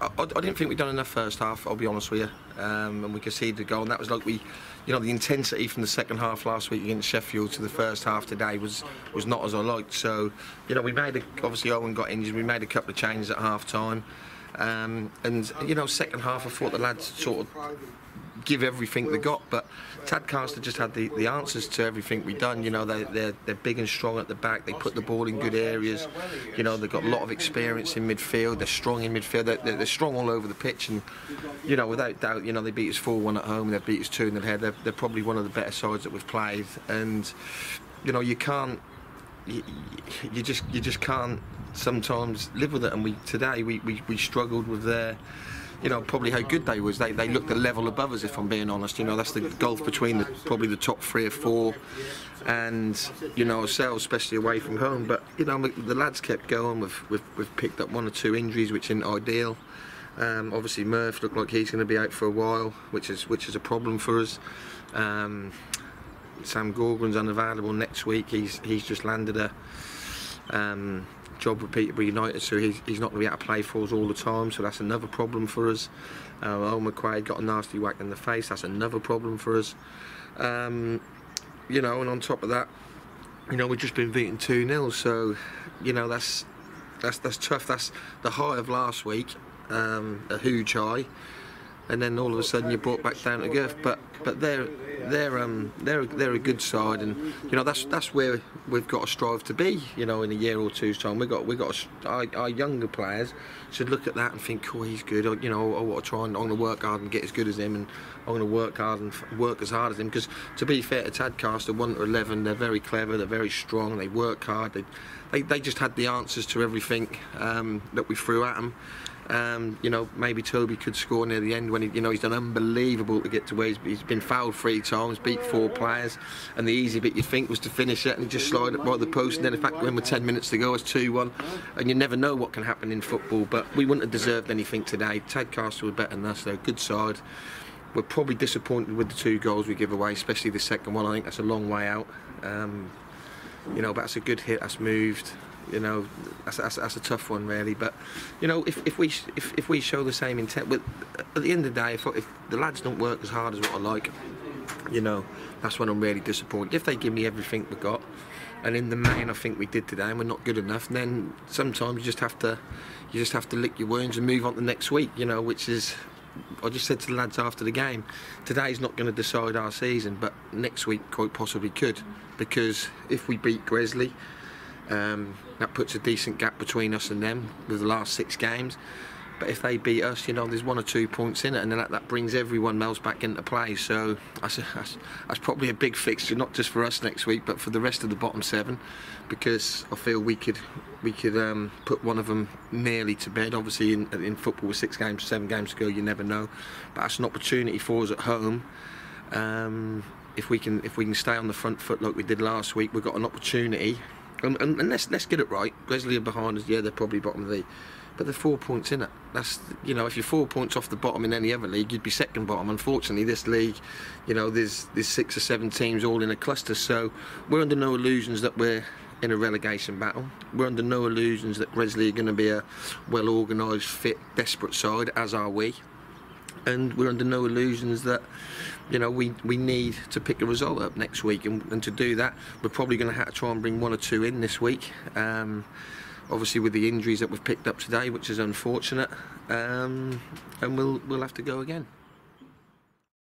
I didn't think we'd done enough first half, I'll be honest with you, and we conceded a goal, and that was like the intensity from the second half last week against Sheffield to the first half today was not as I liked. So, we made obviously Owen got injured, we made a couple of changes at half time, and second half I thought the lads sort of give everything they got, but Tadcaster just had the answers to everything we've done. They're big and strong at the back, they put the ball in good areas, they've got a lot of experience in midfield, they're strong in midfield, they're strong all over the pitch, and without doubt, they beat us 4-1 at home, they've beat us 2 in the head. They're probably one of the better sides that we've played, and you just can't sometimes live with it. And today we struggled with their probably how good they was. They looked a level above us, if I'm being honest. That's the gulf between probably the top 3 or 4 and ourselves, especially away from home. But the lads kept going. We've picked up 1 or 2 injuries, which isn't ideal. Obviously Murph looked like he's going to be out for a while, which is a problem for us. Sam Gorgon's unavailable next week. He's just landed a job with Peterborough United, so he's not going to be able to play for us all the time, so that's another problem for us. Owen McQuaid got a nasty whack in the face, that's another problem for us. And on top of that, we've just been beaten 2-0, so that's tough. That's the high of last week, a huge high, and then all of a sudden you're brought back down to earth. But they're a good side, and that's where we've got to strive to be. In a year or two's time, our younger players should look at that and think, oh, he's good. I want to try and I'm going to work hard and get as good as him, and I'm going to work hard and work as hard as him. Because to be fair to Tadcaster, 1 to 11, they're very clever, they're very strong, they work hard. They just had the answers to everything that we threw at them. Maybe Toby could score near the end when he's done unbelievable to get to where he's been fouled 3 times, beat 4 players, and the easy bit you think was to finish it, and he just slid it by the post, and then in fact when with 10 minutes to go it's 2-1, and you never know what can happen in football. But we wouldn't have deserved anything today. Tadcaster were better than us, they're a good side. We're probably disappointed with the 2 goals we give away, especially the second one. I think that's a long way out. But that's a good hit, that's moved. That's a tough one really. But if we show the same intent, but at the end of the day, if the lads don't work as hard as what I like, that's when I'm really disappointed. If they give me everything we got, and in the main I think we did today, and we're not good enough, then sometimes you just have to lick your wounds and move on to next week. Which is, I just said to the lads after the game, today's not going to decide our season, but next week quite possibly could, because if we beat Gresley, that puts a decent gap between us and them with the last 6 games. But if they beat us, there's 1 or 2 points in it, and then that brings everyone else back into play. So that's probably a big fixture, not just for us next week, but for the rest of the bottom 7, because I feel we could put one of them nearly to bed. Obviously in football with 6 games, 7 games to go, you never know. But that's an opportunity for us at home. If we can stay on the front foot like we did last week, we've got an opportunity. And let's get it right. Gresley are behind us, yeah, they're probably bottom of the league, but they're 4 points in it. That's, if you're 4 points off the bottom in any other league, you'd be second bottom. Unfortunately, this league, there's 6 or 7 teams all in a cluster, so we're under no illusions that we're in a relegation battle. We're under no illusions that Gresley are going to be a well-organised, fit, desperate side, as are we. And we're under no illusions that we need to pick a result up next week, and to do that we're probably going to have to try and bring 1 or 2 in this week, obviously with the injuries that we've picked up today, which is unfortunate, and we'll have to go again.